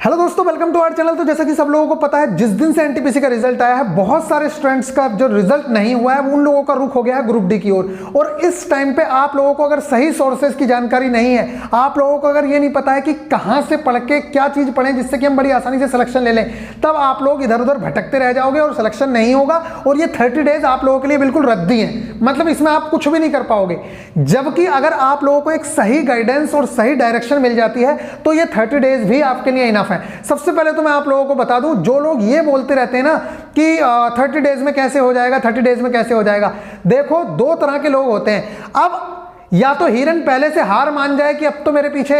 Hello दोस्तों, welcome to our channel. तो जैसा कि सब लोगों को पता है, जिस दिन से एनटीपीसी का रिजल्ट आया है, बहुत सारे स्टूडेंट्स का जो रिजल्ट नहीं हुआ है उन लोगों का रुख हो गया है ग्रुप डी की ओर। और इस टाइम पे आप लोगों को अगर सही सोर्सेज की जानकारी नहीं है, आप लोगों को अगर ये नहीं पता है कि कहां से पढ़ के क्या चीज पढ़ें जिससे कि हम बड़ी आसानी से सिलेक्शन ले लें, तब आप लोग इधर उधर भटकते रह जाओगे और सिलेक्शन नहीं होगा। और ये 30 डेज आप लोगों के लिए बिल्कुल रद्दी है, मतलब इसमें आप कुछ भी नहीं कर पाओगे। जबकि अगर आप लोगों को एक सही गाइडेंस और सही डायरेक्शन मिल जाती है तो ये 30 डेज भी आपके लिए इनफ है। सबसे पहले तो मैं आप लोगों को बता दूं, जो लोग ये बोलते रहते हैं ना कि 30 डेज में कैसे हो जाएगा, 30 डेज में कैसे हो जाएगा, देखो दो तरह के लोग होते हैं। अब या तो हिरन पहले से हार मान जाए कि अब तो मेरे पीछे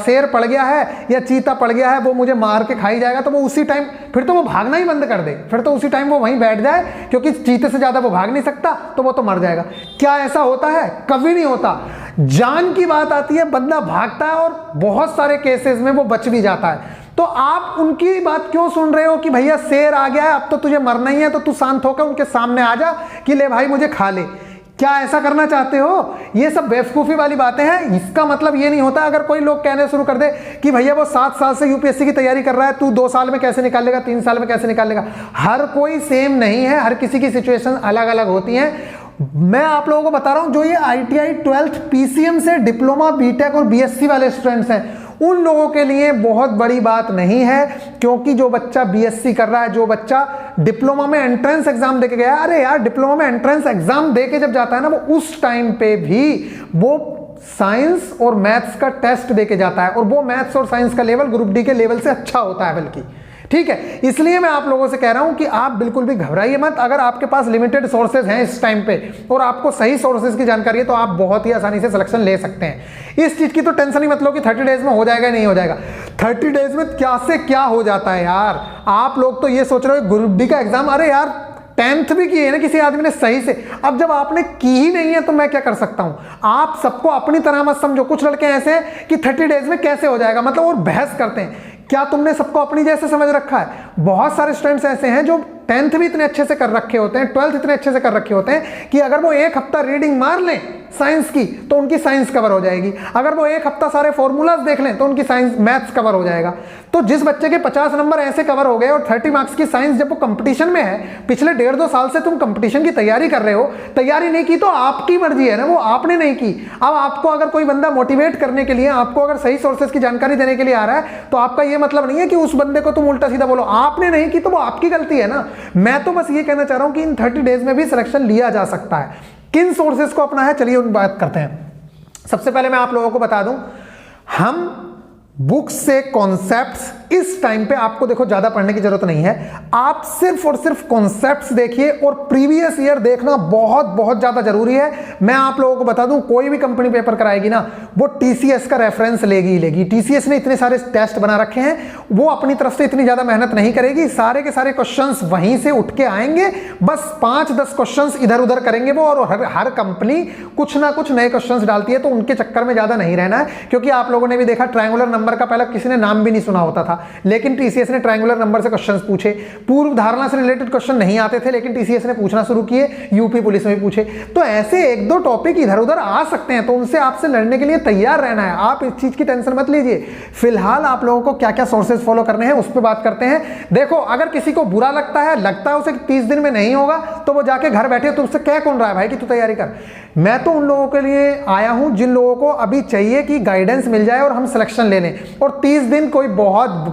शेर पड़ गया है या चीता पड़ गया है, वो मुझे मार के खाई जाएगा, तो वो उसी टाइम फिर तो वो भागना ही बंद कर दे, फिर तो उसी टाइम वो वहीं बैठ जाए, क्योंकि चीते से ज्यादा वो भाग नहीं सकता, तो वो तो मर जाएगा। क्या ऐसा होता है? कभी नहीं होता। जान की बात आती है, बंदा भागता है और बहुत सारे केसेस में वो बच भी जाता है। तो आप उनकी बात क्यों सुन रहे हो कि भैया शेर आ गया है, अब तो तुझे मरना ही है, तो तू शांत होकर उनके सामने आ जा कि ले भाई मुझे खा ले। क्या ऐसा करना चाहते हो? ये सब बेवकूफी वाली बातें हैं। इसका मतलब ये नहीं होता, अगर कोई लोग कहने शुरू कर दे कि भैया वो 7 साल से यूपीएससी की तैयारी कर रहा है, तू 2 साल में कैसे निकाल लेगा, 3 साल में कैसे निकाल लेगा। हर कोई सेम नहीं है, हर किसी की सिचुएशन अलग अलग होती है। मैं आप लोगों को बता रहा हूं, जो ये आईटीआई 12th पीसीएम से डिप्लोमा, बीटेक और बीएससी वाले स्टूडेंट्स हैं, उन लोगों के लिए बहुत बड़ी बात नहीं है। क्योंकि जो बच्चा बीएससी कर रहा है, जो बच्चा डिप्लोमा में एंट्रेंस एग्जाम देके गया, अरे यार डिप्लोमा में एंट्रेंस एग्जाम देके जब जाता है ना, वो उस टाइम पे भी वो साइंस और मैथ्स का टेस्ट देके जाता है, और वो मैथ्स और साइंस का लेवल ग्रुप डी के लेवल से अच्छा होता है बल्कि। ठीक है, इसलिए मैं आप लोगों से कह रहा हूं कि आप बिल्कुल भी घबराइए मत। अगर आपके पास लिमिटेड सोर्सेज हैं इस टाइम पे और आपको सही सोर्सेज की जानकारी है, तो आप बहुत ही आसानी से सिलेक्शन ले सकते हैं। इस चीज की तो टेंशन ही मत लो कि 30 डेज में हो जाएगा नहीं हो जाएगा। 30 डेज में क्या से क्या हो जाता है यार। आप लोग तो ये सोच रहे हो ग्रुप डी का एग्जाम, अरे यार 10th भी की है ना किसी आदमी ने सही से, अब जब आपने की ही नहीं है तो मैं क्या कर सकता हूं। आप सबको अपनी तरह मत समझो। कुछ लड़के ऐसे हैं कि 30 डेज में कैसे हो जाएगा, मतलब और बहस करते हैं। क्या तुमने सबको अपनी जैसे समझ रखा है? बहुत सारे स्टूडेंट्स ऐसे हैं जो 10th भी इतने अच्छे से कर रखे होते हैं, 12th इतने अच्छे से कर रखे होते हैं कि अगर वो 1 हफ्ता रीडिंग मार लें साइंस की तो उनकी साइंस कवर हो जाएगी। अगर वो 1 हफ्ता सारे फॉर्मूलाज देख लें तो उनकी साइंस मैथ्स कवर हो जाएगा। तो जिस बच्चे के 50 नंबर ऐसे कवर हो गए और 30 मार्क्स की साइंस, जब वो कंपटीशन में है, पिछले 1.5-2 साल से तुम कंपटीशन की तैयारी कर रहे हो, तैयारी नहीं की तो आपकी मर्जी है ना, वो आपने नहीं की। अब आपको अगर कोई बंदा मोटिवेट करने के लिए, आपको अगर सही सोर्सेज की जानकारी देने के लिए आ रहा है, तो आपका ये मतलब नहीं है कि उस बंदे को तुम उल्टा सीधा बोलो। आपने नहीं की तो वो आपकी गलती है ना। मैं तो बस ये कहना चाह रहा हूं कि इन 30 डेज में भी सिलेक्शन लिया जा सकता है। किन सोर्सेज को अपना है, चलिए उन बात करते हैं। सबसे पहले मैं आप लोगों को बता दूं, हम बुक्स से कॉन्सेप्ट्स इस टाइम पे आपको देखो ज्यादा पढ़ने की जरूरत नहीं है। आप सिर्फ और सिर्फ कॉन्सेप्ट्स देखिए और प्रीवियस ईयर देखना बहुत बहुत ज्यादा जरूरी है। मैं आप लोगों को बता दूं, कोई भी कंपनी पेपर कराएगी ना, वो टीसीएस का रेफरेंस लेगी ही लेगी। टीसीएस ने इतने सारे टेस्ट बना रखे हैं, वो अपनी तरफ से इतनी ज्यादा मेहनत नहीं करेगी। सारे के सारे क्वेश्चंस वहीं से उठ के आएंगे, बस 5-10 क्वेश्चंस इधर उधर करेंगे वो। और हर कंपनी कुछ ना कुछ नए क्वेश्चंस डालती है, तो उनके चक्कर में ज्यादा नहीं रहना है। क्योंकि आप लोगों ने भी देखा, ट्रायंगुलर नंबर का पहले किसी ने नाम भी नहीं सुना होता था, लेकिन टीसीएस ने ट्रायंगुलर नंबर से क्वेश्चंस पूछे। पूर्व धारणा से रिलेटेड क्वेश्चन नहीं आते थे, लेकिन टीसीएस ने पूछना शुरू किए, यूपी पुलिस में भी पूछे। तो ऐसे 1-2 टॉपिक इधर उधर आ सकते हैं, तो उनसे आपसे लड़ने के लिए तैयार रहना है। आप इस चीज की टेंशन मत लीजिए। फिलहाल आप लोगों को क्या क्या सोर्सेज फॉलो करने हैं उस पर बात करते हैं। देखो, अगर किसी को बुरा लगता है उसे 30 दिन में नहीं होगा, तो वो जाके घर बैठे, तो उससे कह कौन रहा है भाई कि तू तैयारी कर। मैं तो उन लोगों के लिए आया हूं जिन लोगों को अभी चाहिए कि गाइडेंस मिल जाए और हम सिलेक्शन ले लें। और 30 दिन कोई बहुत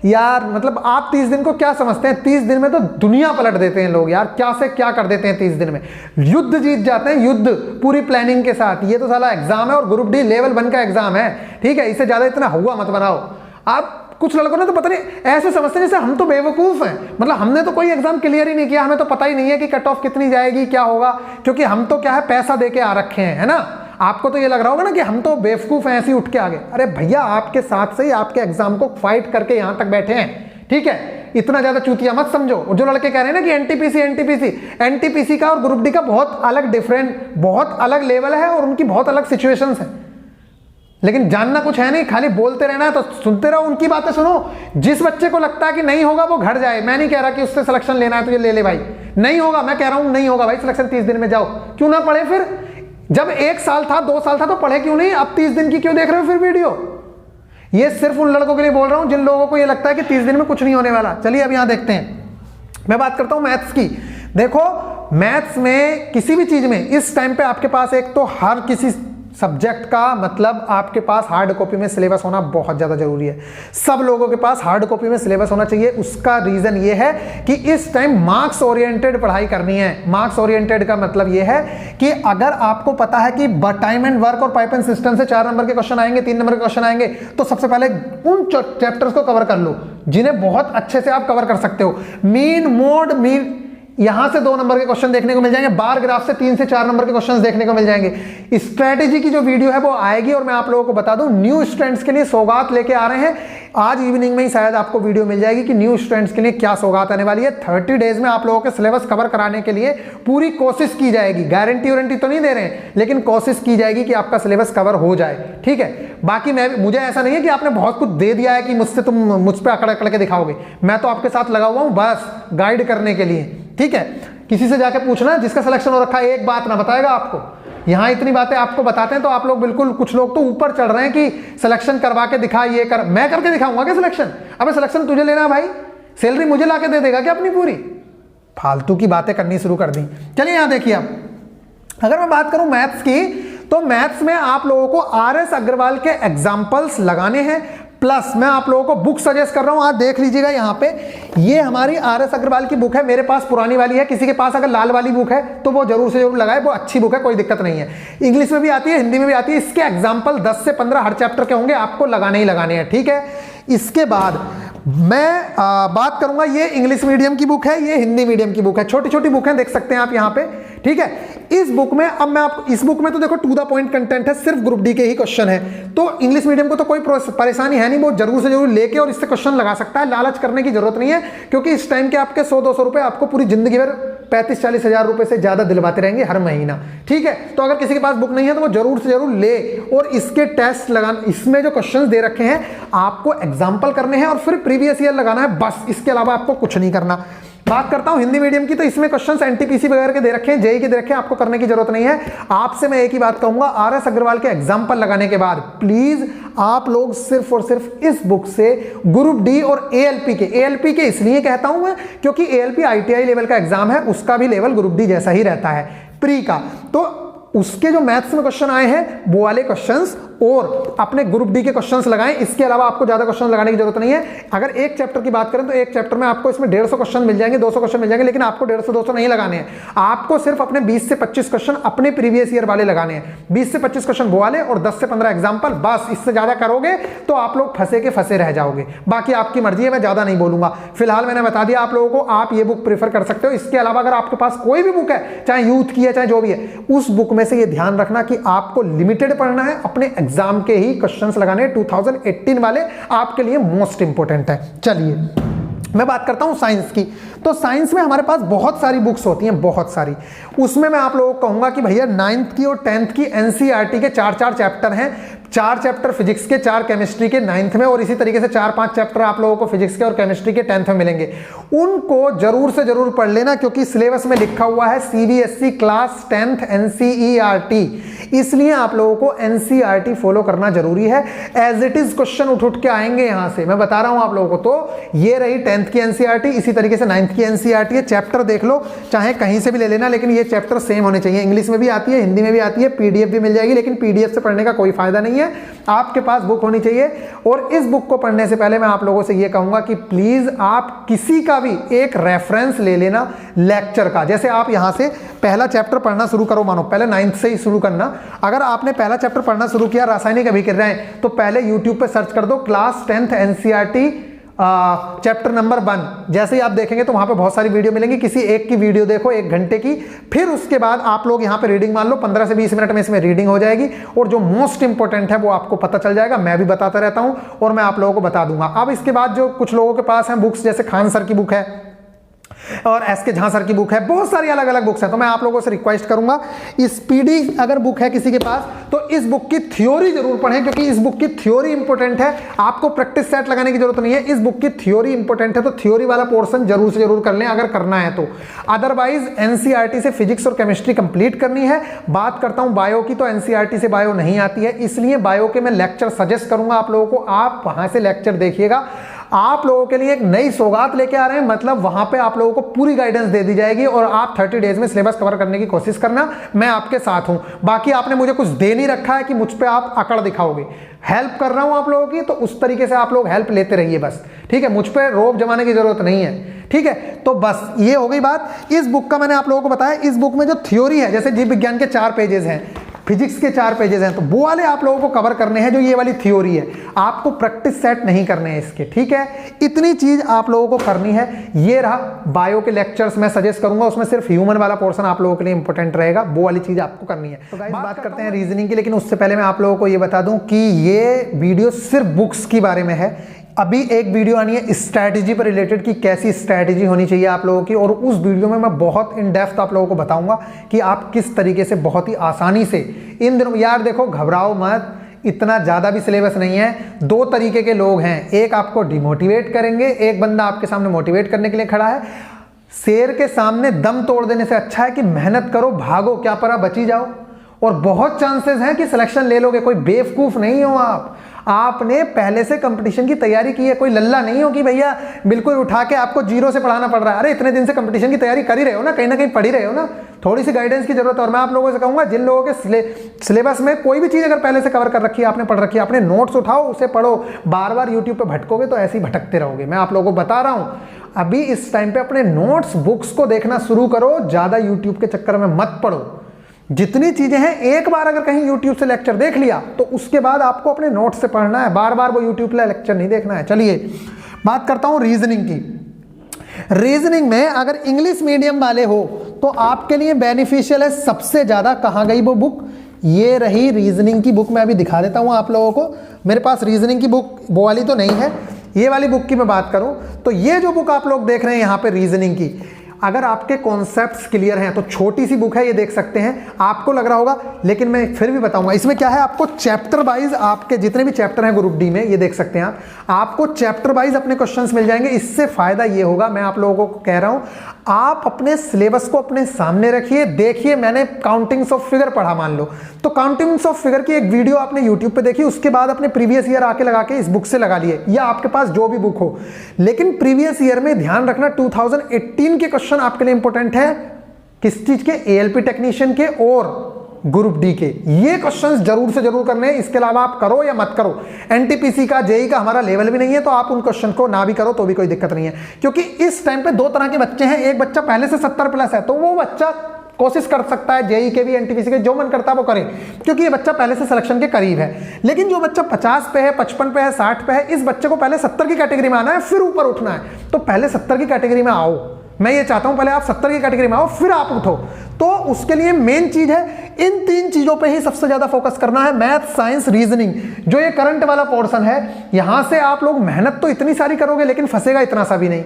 यार, मतलब आप 30 दिन को क्या समझते हैं? 30 दिन में तो दुनिया पलट देते हैं लोग यार, क्या से क्या कर देते हैं 30 दिन में। युद्ध जीत जाते हैं, युद्ध पूरी प्लानिंग के साथ। ये तो साला एग्जाम है और ग्रुप डी लेवल 1 का एग्जाम है, ठीक है? इससे ज्यादा इतना हुआ मत बनाओ। आप कुछ लड़कों ने तो पता नहीं ऐसे समझते हैं जैसे हम तो बेवकूफ हैं, मतलब हमने तो कोई एग्जाम क्लियर ही नहीं किया, हमें तो पता ही नहीं है कि कट ऑफ कितनी जाएगी, क्या होगा। क्योंकि हम तो क्या है, पैसा दे के आ रखे हैं, है ना। आपको तो ये लग रहा होगा ना कि हम तो बेवकूफ हैं, ऐसे ही उठ के आ गए। अरे भैया, आपके साथ से ही आपके एग्जाम को फाइट करके यहां तक बैठे हैं, ठीक है? इतना ज्यादा चूतिया मत समझो। और जो लड़के कह रहे हैं ना कि एनटीपीसी का और ग्रुप डी का बहुत अलग बहुत अलग लेवल है और उनकी बहुत अलग सिचुएशंस है, लेकिन जानना कुछ है नहीं, खाली बोलते रहना है। तो सुनते रहो, उनकी बातें सुनो। जिस बच्चे को लगता है कि नहीं होगा वो घर जाए। मैं नहीं कह रहा कि उससे सिलेक्शन लेना है तो ये ले ले भाई, नहीं होगा। मैं कह रहा हूं नहीं होगा भाई सिलेक्शन, 30 दिन में जाओ। क्यों ना पढ़े फिर? जब 1 साल था, 2 साल था तो पढ़े क्यों नहीं? अब 30 दिन की क्यों देख रहे हो फिर वीडियो? ये सिर्फ उन लड़कों के लिए बोल रहा हूं जिन लोगों को ये लगता है कि 30 दिन में कुछ नहीं होने वाला। चलिए अब यहां देखते हैं, मैं बात करता हूं मैथ्स की। देखो मैथ्स में किसी भी चीज में इस टाइम पे आपके पास एक तो हर किसी सब्जेक्ट का मतलब आपके पास हार्ड कॉपी में सिलेबस होना बहुत ज्यादा जरूरी है। सब लोगों के पास हार्ड कॉपी में सिलेबस होना चाहिए। उसका रीजन ये है कि इस टाइम मार्क्स ओरिएंटेड पढ़ाई करनी है। मार्क्स ओरिएंटेड का मतलब ये है कि अगर आपको पता है कि टाइम एंड वर्क और पाइप एंड सिस्टम से 4 नंबर के क्वेश्चन आएंगे, 3 नंबर के क्वेश्चन आएंगे, तो सबसे पहले उन चैप्टर्स को कवर कर लो जिन्हें बहुत अच्छे से आप कवर कर सकते हो। मीन मोड मीन यहां से 2 नंबर के क्वेश्चन देखने को मिल जाएंगे, बार ग्राफ से 3 से 4 नंबर के क्वेश्चंस देखने को मिल जाएंगे। स्ट्रेटेजी की जो वीडियो है वो आएगी, और मैं आप लोगों को बता दूं न्यू स्टूडेंट्स के लिए सौगात लेके आ रहे हैं। आज इवनिंग में ही शायद आपको वीडियो मिल जाएगी कि न्यू स्टूडेंट्स के लिए क्या सौगात आने वाली है। 30 डेज में आप लोगों के सिलेबस कवर कराने के लिए पूरी कोशिश की जाएगी। गारंटी वारंटी तो नहीं दे रहे हैं, लेकिन कोशिश की जाएगी कि आपका सिलेबस कवर हो जाए, ठीक है। बाकी मुझे ऐसा नहीं है कि आपने बहुत कुछ दे दिया है कि मुझसे तुम मुझ पर अकड़ अकड़ के दिखाओगे। मैं तो आपके साथ लगा हुआ हूं बस गाइड करने के लिए, ठीक है। किसी से जाके पूछना जिसका सिलेक्शन हो रखा है, एक बात ना बताएगा आपको। यहां इतनी बातें आपको बताते हैं तो आप लोग बिल्कुल, कुछ लोग तो ऊपर चढ़ रहे हैं कि सिलेक्शन करवा के दिखा, ये कर। मैं करके दिखाऊंगा क्या सिलेक्शन? अबे सिलेक्शन तुझे लेना है भाई, सैलरी मुझे लाके दे देगा क्या अपनी पूरी? फालतू की बातें करनी शुरू कर दी। चलिए यहां देखिए, अब अगर मैं बात करूं मैथ्स की, तो मैथ्स में आप लोगों को RS अग्रवाल के एग्जाम्पल्स लगाने हैं। प्लस मैं आप लोगों को बुक सजेस्ट कर रहा हूं, आप देख लीजिएगा यहाँ पे, ये हमारी RS अग्रवाल की बुक है। मेरे पास पुरानी वाली है, किसी के पास अगर लाल वाली बुक है तो वो जरूर से जरूर लगाए, वो अच्छी बुक है, कोई दिक्कत नहीं है। इंग्लिश में भी आती है, हिंदी में भी आती है। इसके एग्जाम्पल 10 से 15 हर चैप्टर के होंगे, आपको लगाने ही लगाने हैं, ठीक है। इसके बाद मैं बात करूंगा, ये इंग्लिश मीडियम की बुक है, ये हिंदी मीडियम की बुक है। छोटी छोटी बुक है, देख सकते हैं आप यहाँ पे, ठीक है। इस बुक में अब मैं आप इस बुक में तो देखो टू द पॉइंट कंटेंट है, सिर्फ ग्रुप डी के ही क्वेश्चन है। तो इंग्लिश मीडियम को तो कोई परेशानी है नहीं, वो जरूर से जरूर लेके और इससे क्वेश्चन लगा सकता है। लालच करने की जरूरत नहीं है, क्योंकि इस टाइम के आपके 100-200 रुपए आपको पूरी जिंदगी भर 35-40 हजार रुपए से ज्यादा दिलवाते रहेंगे हर महीना, ठीक है। तो अगर किसी के पास बुक नहीं है तो वो जरूर से जरूर ले, और इसके टेस्ट लगाना, इसमें जो क्वेश्चंस दे रखे हैं आपको एग्जांपल करने हैं और फिर प्रीवियस ईयर लगाना है, बस। इसके अलावा आपको कुछ नहीं करना। बात करता हूं हिंदी मीडियम की, तो इसमें क्वेश्चंस एनटीपीसी वगैरह के दे रखे हैं, जेई के दे रखे हैं, आपको करने की जरूरत नहीं है। आपसे मैं एक ही बात कहूंगा, RS अग्रवाल के एग्जांपल लगाने के बाद प्लीज आप लोग सिर्फ और सिर्फ इस बुक से ग्रुप डी और ALP के इसलिए कहता हूं मैं क्योंकि ALP ITI लेवल का एग्जाम है, उसका भी लेवल ग्रुप डी जैसा ही रहता है प्री का। तो उसके जो मैथ्स में क्वेश्चन आए हैं वो वाले क्वेश्चंस और अपने ग्रुप डी के क्वेश्चंस लगाएं। इसके अलावा आपको ज्यादा क्वेश्चन लगाने की जरूरत नहीं है। अगर एक चैप्टर की बात करें तो एक चैप्टर में आपको इसमें 150 क्वेश्चन मिल जाएंगे, 200 क्वेश्चन मिल जाएंगे, लेकिन आपको 150-200 नहीं लगाने हैं। आपको सिर्फ अपने 20 से 25 क्वेश्चन अपने प्रीवियस ईयर वाले लगाने हैं। 20 से 25 क्वेश्चन वो वाले और 10 से 15 एग्जाम्पल, बस। इससे ज्यादा करोगे तो आप लोग फंसे के फंसे रह जाओगे। बाकी आपकी मर्जी है, मैं ज्यादा नहीं बोलूंगा। फिलहाल मैंने बता दिया आप लोगों को, आप ये बुक प्रेफर कर सकते हो। इसके अलावा अगर आपके पास कोई भी बुक है, चाहे यूथ की है चाहे जो भी है, उस बुक में से ये ध्यान रखना कि आपको लिमिटेड पढ़ना है, अपने एग्जाम के ही क्वेश्चंस लगाने। 2018 वाले आपके लिए मोस्ट इंपोर्टेंट है। चलिए मैं बात करता हूं साइंस की। तो साइंस में हमारे पास बहुत सारी बुक्स होती हैं, बहुत सारी। उसमें मैं आप लोगों को कहूंगा कि भैया 9th की और 10th की NCERT के 4-4 चैप्टर हैं। 4 चैप्टर फिजिक्स के, 4 केमिस्ट्री के 9th में, और इसी तरीके से 4-5 चैप्टर आप लोगों को फिजिक्स के और केमिस्ट्री के 10th में मिलेंगे। उनको जरूर से जरूर पढ़ लेना, क्योंकि सिलेबस में लिखा हुआ है CBSE क्लास 10th NCERT, इसलिए आप लोगों को NCERT फॉलो करना जरूरी है। एज इट इज क्वेश्चन उठ के आएंगे यहां से, मैं बता रहा हूं आप लोगों को। तो ये रही 10th की NCERT, इसी तरीके से 9th की NCERT है। चैप्टर देख लो, चाहे कहीं से भी ले लेना, लेकिन ये चैप्टर सेम होने चाहिए। इंग्लिश में भी आती है, हिंदी में भी आती है, PDF भी मिल जाएगी, लेकिन PDF से पढ़ने का कोई फायदा नहीं है। आपके पास बुक होनी चाहिए। और इस बुक को पढ़ने से पहले मैं आप लोगों से ये कहूंगा कि प्लीज आप किसी का भी एक रेफरेंस ले लेना लेक्चर का। जैसे आप यहां से पहला चैप्टर पढ़ना शुरू करो, मानो पहले 9th से ही शुरू करना। अगर आपने पहला चैप्टर पढ़ना शुरू किया रासायनिक अभिक्रियाएं, तो पहले YouTube पे सर्च कर दो class 10th NCERT chapter number 1। जैसे ही आप देखेंगे तो वहां पे बहुत सारी वीडियो मिलेंगी, किसी एक की वीडियो देखो 1 घंटे की। फिर उसके बाद आप लोग यहां पे रीडिंग मान लो, 15 से 20 मिनट में इसमें रीडिंग हो जाएगी, और जो मोस्ट इंपॉर्टेंट है वो आपको पता चल जाएगा। मैं भी बताता रहता हूं और मैं आप लोगों को बता दूंगा। अब इसके बाद जो कुछ लोगों के पास है बुक्स, जैसे खान सर की बुक है, और एस के झा सर की बुक है, बहुत सारी अलग अलग बुक्स हैं। तो मैं आप लोगों से रिक्वेस्ट करूंगा, स्पीडी अगर बुक है किसी के पास तो इस बुक की थ्योरी जरूर पढ़ें, क्योंकि इस बुक की थ्योरी इंपॉर्टेंट है। आपको प्रैक्टिस सेट लगाने की जरूरत नहीं है, इस बुक की थ्योरी इंपॉर्टेंट है, तो थ्योरी वाला पोर्शन जरूर से जरूर कर लें अगर करना है तो। अदरवाइज एनसीईआरटी से फिजिक्स और केमिस्ट्री कंप्लीट करनी है। बात करता हूं बायो की, तो एनसीईआरटी से बायो नहीं आती है, इसलिए बायो के मैं लेक्चर सजेस्ट करूंगा आप लोगों को, आप वहां से लेक्चर देखिएगा। आप लोगों के लिए एक नई सौगात लेके आ रहे हैं, मतलब वहां पे आप लोगों को पूरी गाइडेंस दे दी जाएगी और आप 30 डेज में सिलेबस कवर करने की कोशिश करना, मैं आपके साथ हूं। बाकी आपने मुझे कुछ दे नहीं रखा है कि मुझ पे आप अकड़ दिखाओगे, हेल्प कर रहा हूं आप लोगों की, तो उस तरीके से आप लोग हेल्प लेते रहिए बस, ठीक है। मुझ पे रोब जमाने की जरूरत नहीं है, ठीक है। तो बस ये हो गई बात। इस बुक का मैंने आप लोगों को बताया, इस बुक में जो थ्योरी है, जैसे जीव विज्ञान के 4 पेजेस हैं, फिजिक्स के 4 पेजेस हैं, तो वो वाले आप लोगों को कवर करने हैं, जो ये वाली थ्योरी है। आपको प्रैक्टिस सेट नहीं करने हैं इसके, ठीक है। इतनी चीज आप लोगों को करनी है। ये रहा बायो के लेक्चर्स मैं सजेस्ट करूंगा, उसमें सिर्फ ह्यूमन वाला पोर्शन आप लोगों के लिए इंपॉर्टेंट रहेगा, वो वाली चीज आपको करनी है। तो गाइस बात करते हैं रीजनिंग की, लेकिन उससे पहले मैं आप लोगों को ये बता दूं कि ये वीडियो सिर्फ बुक्स के बारे में है। अभी एक वीडियो आनी है स्ट्रैटेजी पर रिलेटेड कि कैसी स्ट्रैटेजी होनी चाहिए आप लोगों की, और उस वीडियो में मैं बहुत इन डेप्थ आप लोगों को बताऊंगा कि आप किस तरीके से बहुत ही आसानी से इन दिनों, यार देखो घबराओ मत, इतना ज़्यादा भी सिलेबस नहीं है। 2 तरीके के लोग हैं, एक आपको डिमोटिवेट करेंगे, एक बंदा आपके सामने मोटिवेट करने के लिए खड़ा है। शेर के सामने दम तोड़ देने से अच्छा है कि मेहनत करो, भागो, क्या परा बची जाओ, और बहुत चांसेस हैं कि सिलेक्शन ले लोगे। कोई बेवकूफ़ नहीं हो आप, आपने पहले से कंपटीशन की तैयारी की है, कोई लल्ला नहीं हो कि भैया बिल्कुल उठा के आपको जीरो से पढ़ाना पड़ रहा है। अरे इतने दिन से कंपटीशन की तैयारी कर ही रहे हो ना, कहीं ना कहीं पढ़ ही रहे हो ना, थोड़ी सी गाइडेंस की जरूरत है। और मैं आप लोगों से कहूंगा, जिन लोगों के सिलेबस में कोई भी चीज़ अगर पहले से कवर कर रखी है, आपने पढ़ रखी है, आपने नोट्स उठाओ, उसे पढ़ो। बार बार यूट्यूब पर भटकोगे तो ऐसे ही भटकते रहोगे। मैं आप लोगों को बता रहा हूँ, अभी इस टाइम पे अपने नोट्स बुक्स को देखना शुरू करो, ज़्यादा यूट्यूब के चक्कर में मत पढ़ो। जितनी चीजें हैं, एक बार अगर कहीं YouTube से लेक्चर देख लिया तो उसके बाद आपको अपने नोट्स से पढ़ना है, बार बार वो YouTube पे लेक्चर नहीं देखना है। चलिए बात करता हूं रीजनिंग की। रीजनिंग में अगर इंग्लिश मीडियम वाले हो तो आपके लिए बेनिफिशियल है सबसे ज्यादा। कहां गई वो बुक? ये रही रीजनिंग की बुक। मैं अभी दिखा देता हूं आप लोगों को। मेरे पास रीजनिंग की बुक वो वाली तो नहीं है, ये वाली बुक की मैं बात करूं तो ये जो बुक आप लोग देख रहे हैं यहां पे रीजनिंग की, अगर आपके कॉन्सेप्ट्स क्लियर हैं तो छोटी सी बुक है, ये देख सकते हैं। आपको लग रहा होगा, लेकिन मैं फिर भी बताऊंगा इसमें क्या है। आपको चैप्टर वाइज, आपके जितने भी चैप्टर हैं ग्रुप डी में, ये देख सकते हैं आपको चैप्टर वाइज अपने क्वेश्चंस मिल जाएंगे। इससे फायदा ये होगा, मैं आप लोगों को कह रहा हूं, आप अपने सिलेबस को अपने सामने रखिए, देखिए। मैंने काउंटिंग्स ऑफ फिगर पढ़ा मान लो, तो काउंटिंग्स ऑफ फिगर की एक वीडियो आपने यूट्यूब पे देखी, उसके बाद अपने प्रीवियस ईयर आके लगा के इस बुक से लगा लिए, या आपके पास जो भी बुक हो। लेकिन प्रीवियस ईयर में ध्यान रखना 2018 के क्वेश्चन आपके लिए इंपॉर्टेंट है। किस चीज के? एएलपी टेक्नीशियन के और ग्रुप डी के। ये क्वेश्चंस जरूर से जरूर करने हैं। इसके अलावा आप करो या मत करो, एनटीपीसी का, जेई का हमारा लेवल भी नहीं है, तो आप उन क्वेश्चन को ना भी करो तो भी कोई दिक्कत नहीं है। क्योंकि इस टाइम पे 2 तरह के बच्चे हैं। एक बच्चा पहले से 70+ है, तो वो बच्चा कोशिश कर सकता है जेई के भी, एनटीपीसी के, जो मन करता है वो करे, क्योंकि ये बच्चा पहले से सिलेक्शन के करीब है। लेकिन जो बच्चा 50 पे है, 55 पे है, 60 पे है, इस बच्चे को पहले 70 की कैटेगरी में आना है, फिर ऊपर उठना है। तो पहले 70 की कैटेगरी में आओ। मैं ये चाहता हूं पहले आप 70 की कैटेगरी में आओ, फिर आप उठो। तो उसके लिए मेन चीज है, इन 3 चीजों पे ही सबसे ज्यादा फोकस करना है, मैथ, साइंस, रीजनिंग। जो ये करंट वाला पोर्शन है, यहां से आप लोग मेहनत तो इतनी सारी करोगे, लेकिन फंसेगा इतना सा भी नहीं।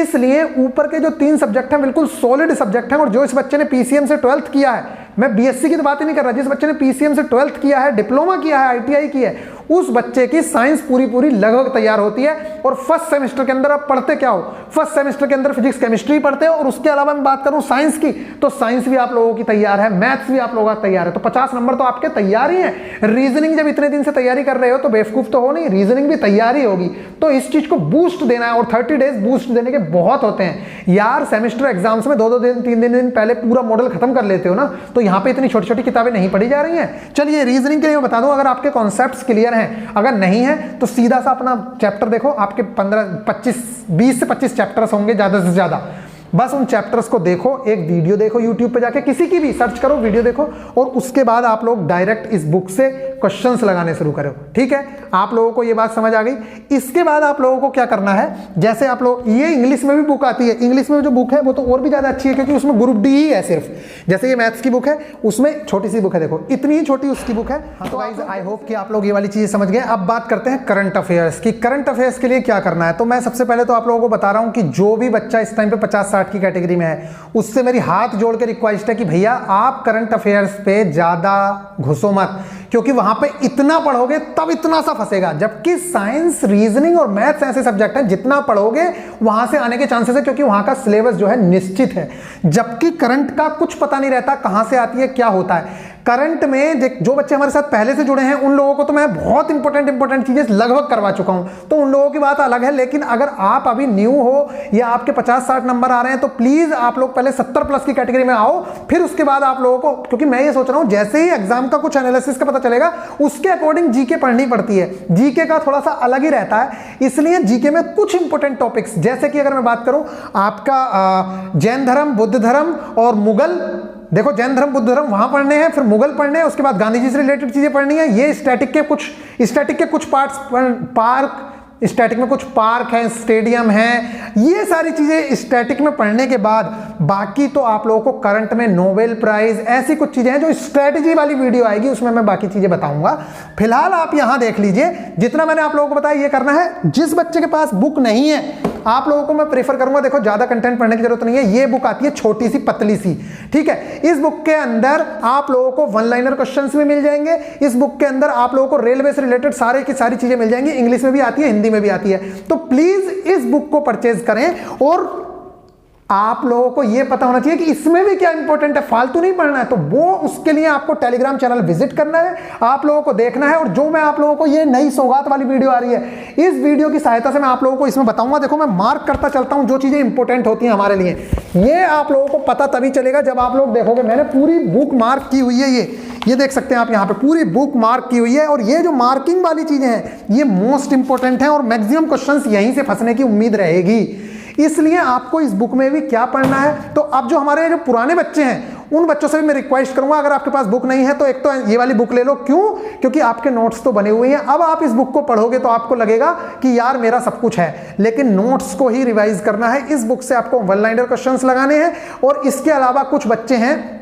इसलिए ऊपर के जो 3 सब्जेक्ट हैं बिल्कुल सॉलिड सब्जेक्ट हैं। और जो इस बच्चे ने पीसीएम से 12th किया है, मैं बीएससी की तो बात ही नहीं कर रहा, जिस बच्चे ने पीसीएम से 12th किया है, डिप्लोमा किया है, आईटीआई किया है, उस बच्चे की साइंस पूरी लगभग तैयार होती है। और फर्स्ट सेमेस्टर के अंदर आप पढ़ते क्या हो? फर्स्ट सेमेस्टर के अंदर फिजिक्स, केमिस्ट्री पढ़ते हो, और उसके अलावा मैं बात करूं साइंस की, तो साइंस भी आप लोगों की तैयार है, मैथ्स भी आप लोगों का तैयार है, तो 50 नंबर तो आपके तैयार ही है। रीजनिंग जब इतने दिन से तैयारी कर रहे हो तो बेवकूफ तो हो नहीं, रीजनिंग भी तैयारी होगी। तो इस चीज को बूस्ट देना है, और 30 डेज बूस्ट देने के बहुत होते हैं यार। सेमेस्टर एग्जाम्स में 2-2 दिन, 3 दिन पहले पूरा मॉडल खत्म कर लेते हो ना, तो यहाँ पे इतनी छोटी छोटी किताबें नहीं पढ़ी जा रही हैं। चलिए रीजनिंग के लिए बता दूं, अगर आपके कॉन्सेप्ट्स क्लियर हैं, अगर नहीं है तो सीधा सा अपना चैप्टर देखो। आपके 20 से 25 चैप्टर्स होंगे ज्यादा से ज्यादा। बस उन चैप्टर्स को देखो, एक वीडियो देखो यूट्यूब पे जाके, किसी की भी सर्च करो, वीडियो देखो, और उसके बाद आप लोग डायरेक्ट इस बुक से क्वेश्चंस लगाने शुरू करो। ठीक है, आप लोगों को ये बात समझ आ गई। इसके बाद आप लोगों को क्या करना है, जैसे आप लोग, ये इंग्लिश में भी बुक आती है, इंग्लिश में जो बुक है वो तो और भी ज्यादा अच्छी है, क्योंकि उसमें ग्रुप डी ही है सिर्फ। जैसे ये मैथ्स की बुक है, उसमें छोटी सी बुक है, देखो इतनी ही छोटी उसकी बुक है। तो गाइस आई होप कि आप लोग ये वाली चीजें समझ गए। अब बात करते हैं करंट अफेयर्स की। करंट अफेयर्स के लिए क्या करना है, तो मैं सबसे पहले तो आप लोगों को बता रहा हूं कि जो भी बच्चा इस टाइम पे 50 50-60 की कैटेगरी में है, उससे मेरी हाथ जोड़ के रिक्वेस्ट है कि भैया आप करंट अफेयर्स पे ज़्यादा घुसो मत, क्योंकि वहां पे इतना पढ़ोगे तब इतना सा फंसेगा। जबकि साइंस, रीजनिंग और मैथ्स ऐसे सब्जेक्ट हैं जितना पढ़ोगे वहां से आने के चांसेस है, क्योंकि वहां का सिलेबस जो है निश्चित है। जबकि करंट का कुछ पता नहीं रहता कहां से आती है, क्या होता है। करंट में जो बच्चे हमारे साथ पहले से जुड़े हैं उन लोगों को तो मैं बहुत इंपॉर्टेंट चीजें लगभग करवा चुका हूं, तो उन लोगों की बात अलग है। लेकिन अगर आप अभी न्यू हो या आपके 50-60 नंबर आ रहे हैं तो प्लीज आप लोग पहले 70 प्लस की कैटेगरी में आओ, फिर उसके बाद आप लोगों को, क्योंकि मैं ये सोच रहा हूं जैसे ही एग्जाम का कुछ एनालिसिस का पता चलेगा उसके अकॉर्डिंग जीके पढ़नी पड़ती है। जीके का थोड़ा सा अलग ही रहता है, इसलिए जीके में कुछ इंपॉर्टेंट टॉपिक्स, जैसे कि अगर मैं बात करूं आपका जैन धर्म, बुद्ध धर्म और मुगल, देखो जैन धर्म, बुद्ध धर्म वहां पढ़ने हैं, फिर मुगल पढ़ने हैं, उसके बाद गांधी जी से रिलेटेड चीजें पढ़नी है। ये स्टैटिक के कुछ पार्क स्टैटिक में कुछ पार्क हैं, स्टेडियम हैं, ये सारी चीजें स्टैटिक में पढ़ने के बाद बाकी तो आप लोगों को करंट में नोबेल प्राइज, ऐसी कुछ चीजें हैं जो स्ट्रेटजी वाली वीडियो आएगी उसमें मैं बाकी चीजें बताऊंगा। फिलहाल आप यहां देख लीजिए, जितना मैंने आप लोगों को बताया ये करना है। जिस बच्चे के पास बुक नहीं है आप लोगों को मैं प्रेफर करूंगा, देखो ज्यादा कंटेंट पढ़ने की जरूरत नहीं है, ये बुक आती है छोटी सी पतली सी, ठीक है। इस बुक के अंदर आप लोगों को वन लाइनर क्वेश्चंस भी मिल जाएंगे। इस बुक के अंदर आप लोगों को रेलवे से रिलेटेड सारे की सारी चीजें मिल जाएंगी, इंग्लिश में भी आती है, हिंदी में भी आती है। तो प्लीज इस बुक को परचेज करें, और आप लोगों को यह पता होना चाहिए कि इसमें भी क्या इंपॉर्टेंट है, फालतू नहीं पढ़ना है। तो वो उसके लिए आपको टेलीग्राम चैनल विजिट करना है, आप लोगों को देखना है। और जो मैं आप लोगों को ये नई सौगात वाली वीडियो आ रही है, इस वीडियो की सहायता से मैं आप लोगों को इसमें बताऊंगा। देखो मैं मार्क करता चलता हूं जो चीजें इंपॉर्टेंट होती हैं हमारे लिए, ये आप लोगों को पता तभी चलेगा जब आप लोग देखोगे। मैंने पूरी बुक मार्क की हुई है, ये देख सकते हैं आप यहाँ पे पूरी बुक मार्क की हुई है। और ये जो मार्किंग वाली चीजें हैं ये मोस्ट इंपॉर्टेंट है, और मैक्सिमम क्वेश्चंस यहीं से फंसने की उम्मीद रहेगी। इसलिए आपको इस बुक में भी क्या पढ़ना है। तो अब जो हमारे जो पुराने बच्चे हैं उन बच्चों से भी मैं रिक्वेस्ट करूंगा, अगर आपके पास बुक नहीं है तो एक तो ये वाली बुक ले लो। क्यों? क्योंकि आपके नोट्स तो बने हुए हैं। अब आप इस बुक को पढ़ोगे तो आपको लगेगा कि यार मेरा सब कुछ है, लेकिन नोट्स को ही रिवाइज करना है। इस बुक से आपको वन लाइनर क्वेश्चंस लगाने हैं। और इसके अलावा कुछ बच्चे हैं,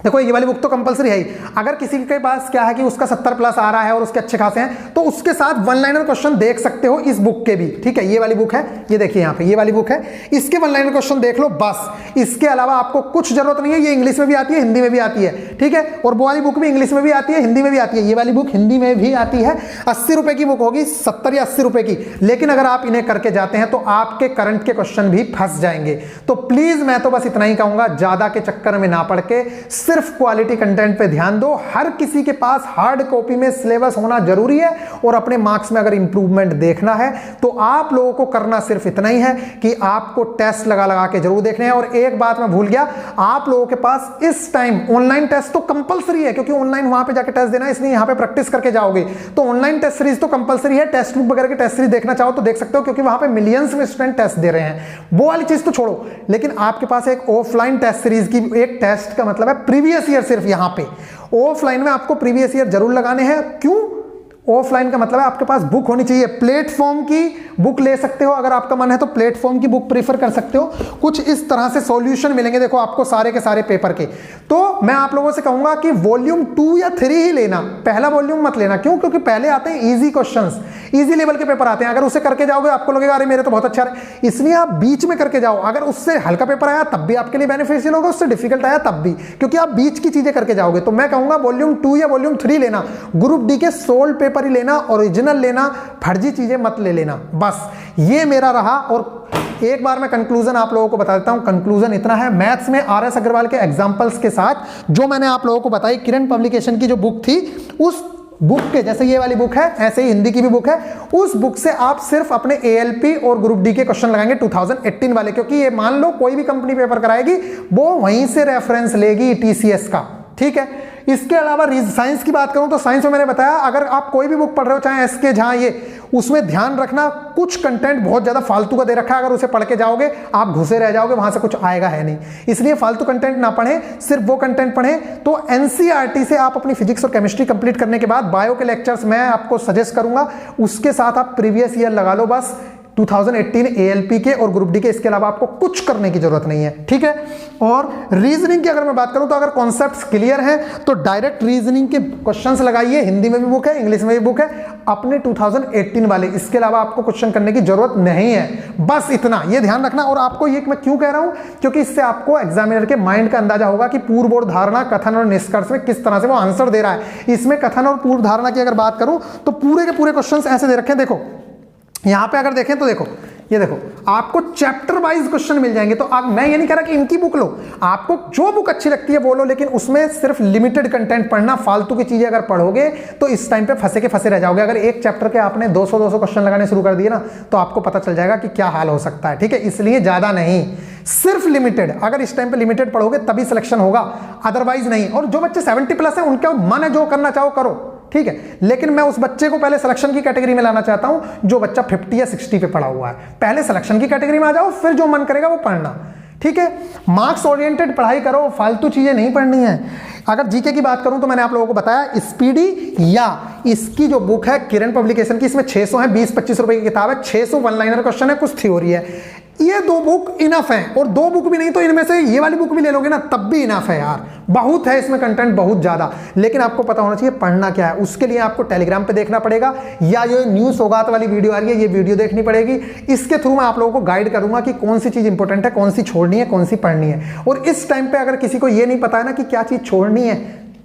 देखो ये वाली बुक तो कंपलसरी है ही। अगर किसी के पास क्या है कि उसका 70 प्लस आ रहा है और उसके अच्छे खासे हैं, तो उसके साथ वन लाइनर क्वेश्चन देख सकते हो इस बुक के भी, ठीक है। ये वाली बुक है, ये देखिए यहाँ पे ये वाली बुक है, इसके वन लाइनर क्वेश्चन देख लो बस। इसके अलावा आपको कुछ जरूरत नहीं है। ये इंग्लिश में भी आती है, हिंदी में भी आती है, ठीक है। और वो वाली बुक भी इंग्लिश में भी आती है, हिंदी में भी आती है। ये वाली बुक हिंदी में भी आती है। 80 रुपए की बुक होगी, 70 या 80 रुपए की। लेकिन अगर आप इन्हें करके जाते हैं तो आपके करंट के क्वेश्चन भी फंस जाएंगे। तो प्लीज मैं तो बस इतना ही कहूंगा, ज्यादा के चक्कर में ना पड़ के सिर्फ क्वालिटी कंटेंट पे ध्यान दो। हर किसी के पास हार्ड कॉपी में सिलेबस होना जरूरी है, और अपने मार्क्स में अगर इंप्रूवमेंट देखना है तो आप लोगों को करना सिर्फ इतना ही है कि आपको टेस्ट लगा लगा के जरूर देखने हैं। और एक बात मैं भूल गया, आप लोगों के पास इस टाइम ऑनलाइन टेस्ट तो कंपलसरी है, क्योंकि ऑनलाइन वहां पे जाके टेस्ट देना है, इसलिए यहां पे प्रैक्टिस करके जाओगे। तो ऑनलाइन टेस्ट सीरीज तो कंपलसरी है। टेक्स्ट बुक वगैरह के टेस्ट सीरीज देखना चाहो तो देख सकते हो, क्योंकि वहां पे मिलियंस में स्टूडेंट टेस्ट दे रहे हैं। वो वाली चीज तो छोड़ो, लेकिन आपके पास एक ऑफलाइन टेस्ट सीरीज की एक टेस्ट का मतलब है प्रीवियस ईयर। सिर्फ यहां पे ऑफलाइन में आपको प्रीवियस ईयर जरूर लगाने हैं। क्यों? ऑफलाइन का मतलब है आपके पास बुक होनी चाहिए। प्लेटफॉर्म की बुक ले सकते हो, अगर आपका मन है तो प्लेटफॉर्म की बुक प्रीफर कर सकते हो। कुछ इस तरह से सॉल्यूशन मिलेंगे देखो आपको सारे के सारे पेपर के। तो मैं आप लोगों से कहूंगा कि वॉल्यूम 2 या 3 ही लेना, पहला वॉल्यूम मत लेना। क्यों? क्योंकि पहले आते हैं इजी क्वेश्चंस, इजी लेवल के पेपर आते हैं। अगर उसे करके जाओगे आपको लगेगा अरे मेरे तो बहुत अच्छा है, इसलिए आप बीच में करके जाओ। अगर उससे हल्का पेपर आया तब भी आपके लिए बेनिफिशियल होगा, उससे डिफिकल्ट आया तब भी, क्योंकि आप बीच की चीजें करके जाओगे। तो मैं कहूंगा वॉल्यूम 2 या वॉल्यूम 3 लेना। ग्रुप डी के सोल्ड पेपर ही लेना, ओरिजिनल लेना, फर्जी चीजें मत ले लेना। बस ये मेरा रहा। और एक बार मैं कंक्लूजन आप लोगों को बता देता हूं। कंक्लूजन इतना है, मैथ्स में आर.एस. अग्रवाल के एग्जांपल्स के साथ जो मैंने आप लोगों को बताई, किरण पब्लिकेशन की जो बुक थी, उस बुक के जैसे ये वाली बुक है ऐसे ही हिंदी की भी बुक है, उस बुक से आप सिर्फ अपने ALP और ग्रुप डी के क्वेश्चन लगाएंगे 2018 वाले। क्योंकि ये मान लो कोई भी कंपनी पेपर कराएगी वो वहीं से रेफरेंस लेगी TCS का, ठीक है। इसके अलावा साइंस की बात करूं तो साइंस में मैंने बताया, अगर आप कोई भी बुक पढ़ रहे हो चाहे SK जहां, ये उसमें ध्यान रखना कुछ कंटेंट बहुत ज्यादा फालतू का दे रखा है। अगर उसे पढ़ के जाओगे आप घुसे रह जाओगे, वहां से कुछ आएगा है नहीं। इसलिए फालतू कंटेंट ना पढ़ें, सिर्फ वो कंटेंट पढ़ें। तो NCERT से आप अपनी फिजिक्स और केमिस्ट्री कंप्लीट करने के बाद बायो के लेक्चर्स मैं आपको सजेस्ट करूंगा, उसके साथ आप प्रीवियस ईयर लगा लो बस। 2018 ALP के और ग्रुप डी के, इसके अलावा आपको कुछ करने की जरूरत नहीं है, ठीक है। और रीजनिंग की अगर मैं बात करूं तो अगर कॉन्सेप्ट्स क्लियर हैं तो डायरेक्ट रीजनिंग के क्वेश्चंस लगाइए, हिंदी में भी बुक है, इंग्लिश में भी बुक है, अपने 2018 वाले, इसके अलावा आपको क्वेश्चन करने की जरूरत नहीं है, बस इतना ये ध्यान रखना। और आपको ये मैं क्यों कह रहा हूं, क्योंकि इससे आपको एग्जामिनर के माइंड का अंदाजा होगा कि पूर्व और धारणा, कथन और निष्कर्ष में किस तरह से वो आंसर दे रहा है। इसमें कथन और पूर्व धारणा की अगर बात करूं तो पूरे के पूरे क्वेश्चंस ऐसे दे रखे हैं, देखो यहां पे अगर देखें तो देखो, ये देखो आपको चैप्टर वाइज क्वेश्चन मिल जाएंगे। तो आप, मैं ये नहीं कह रहा कि इनकी बुक लो, आपको जो बुक अच्छी लगती है वो लो, लेकिन उसमें सिर्फ लिमिटेड कंटेंट पढ़ना, फालतू की चीजें अगर पढ़ोगे तो इस टाइम पे फंसे के फंसे रह जाओगे। अगर एक चैप्टर के आपने 200 क्वेश्चन लगाने शुरू कर दिए ना तो आपको पता चल जाएगा कि क्या हाल हो सकता है, ठीक है। इसलिए ज्यादा नहीं, सिर्फ लिमिटेड, अगर इस टाइम पे लिमिटेड पढ़ोगे तभी सिलेक्शन होगा, अदरवाइज नहीं। और जो बच्चे 70+ है उनका मन है, जो करना चाहो करो, ठीक है। लेकिन मैं उस बच्चे को पहले सिलेक्शन की कैटेगरी में लाना चाहता हूं जो बच्चा 50 या 60 पे पढ़ा हुआ है। पहले सिलेक्शन की कैटेगरी में आ जाओ, फिर जो मन करेगा वो पढ़ना, ठीक है। मार्क्स ओरिएंटेड पढ़ाई करो, फालतू चीजें नहीं पढ़नी है। अगर जीके की बात करूं तो मैंने आप लोगों को बताया स्पीडी, या इसकी जो बुक है किरण पब्लिकेशन की, इसमें 600 है, 20-25 रुपए की किताब है, 600 वन लाइनर क्वेश्चन है, कुछ थ्योरी है। ये 2 बुक इनफ है, और 2 बुक भी नहीं तो इनमें से ये वाली बुक भी ले लोगे ना तब भी इनफ है यार, बहुत है इसमें कंटेंट, बहुत ज्यादा। लेकिन आपको पता होना चाहिए पढ़ना क्या है, उसके लिए आपको टेलीग्राम पे देखना पड़ेगा, या जो न्यू सौगात वाली वीडियो आ रही है ये वीडियो देखनी पड़ेगी। इसके थ्रू मैं आप लोगों को गाइड करूंगा कि कौन सी चीज इंपॉर्टेंट है, कौन सी छोड़नी है, कौन सी पढ़नी है। और इस टाइम पे अगर किसी को ये नहीं पता है ना कि क्या चीज छोड़नी है,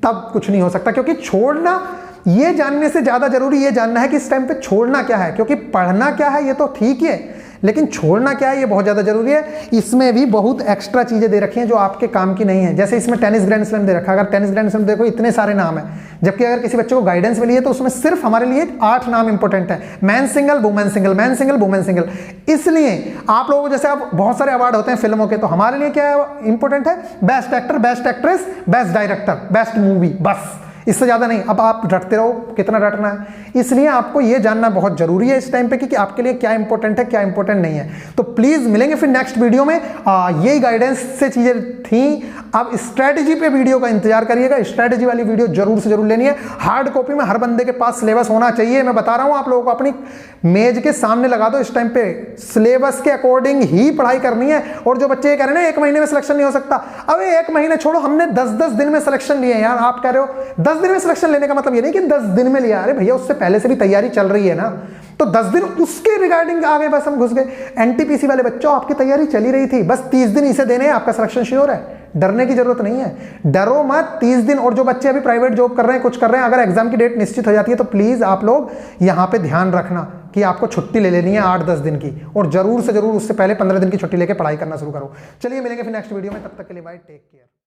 तब कुछ नहीं हो सकता, क्योंकि छोड़ना, ये जानने से ज्यादा जरूरी ये जानना है कि इस टाइम पे छोड़ना क्या है। क्योंकि पढ़ना क्या है ये तो ठीक है, लेकिन छोड़ना क्या है ये बहुत ज्यादा जरूरी है। इसमें भी बहुत एक्स्ट्रा चीजें दे रखी हैं जो आपके काम की नहीं है। जैसे इसमें टेनिस ग्रैंड स्लैम दे रखा है, अगर टेनिस ग्रैंड स्लैम देखो इतने सारे नाम है, जबकि अगर किसी बच्चे को गाइडेंस मिली है तो उसमें सिर्फ हमारे लिए 8 नाम इंपॉर्टेंट है, man single, women single, man single, women single. इसलिए आप लोगों को जैसे आप बहुत सारे अवार्ड होते हैं फिल्मों के, तो हमारे लिए क्या इंपॉर्टेंट है, best actor, best actress, best director, best movie, बस, इससे ज्यादा नहीं। अब आप रटते रहो, कितना रटना है। इसलिए आपको यह जानना बहुत जरूरी है इस टाइम पे कि आपके लिए क्या इंपॉर्टेंट है, क्या इंपॉर्टेंट नहीं है। तो प्लीज मिलेंगे फिर नेक्स्ट वीडियो में। यही गाइडेंस से चीजें थी। अब स्ट्रेटेजी पे वीडियो का इंतजार करिएगा, स्ट्रेटेजी वाली वीडियो जरूर से जरूर लेनी है। हार्ड कॉपी में हर बंदे के पास सिलेबस होना चाहिए। मैं बता रहा हूं आप लोगों को, अपनी मेज के सामने लगा दो, इस टाइम पे सिलेबस के अकॉर्डिंग ही पढ़ाई करनी है। और जो बच्चे ये कह रहे हैं ना 1 महीने में सिलेक्शन नहीं हो सकता, अब 1 महीने छोड़ो, हमने 10-10 दिन में सिलेक्शन लिए यार। आप कह रहे हो 10 दिन में सिलेक्शन लेने का मतलब ये नहीं कि 10 दिन में लिया, अरे भैया उससे पहले से भी तैयारी चल रही है ना, तो 10 दिन उसके रिगार्डिंग आगे बस हम घुस गए। एनटीपीसी वाले बच्चों आपकी तैयारी चली रही थी, बस 30 दिन इसे देने हैं, आपका सिलेक्शन श्योर है, डरने की जरूरत नहीं है, डरो मत 30 दिन। और जो बच्चे अभी प्राइवेट जॉब कर रहे हैं, कुछ कर रहे हैं, अगर एग्जाम की डेट निश्चित हो जाती है तो प्लीज आप लोग यहां पे ध्यान रखना कि आपको छुट्टी ले लेनी है 8-10 दिन की, और जरूर से जरूर उससे पहले 15 दिन की छुट्टी लेके पढ़ाई करना शुरू करो। चलिए मिलेंगे फिर नेक्स्ट वीडियो में, तब तक के लिए बाय, टेक केयर।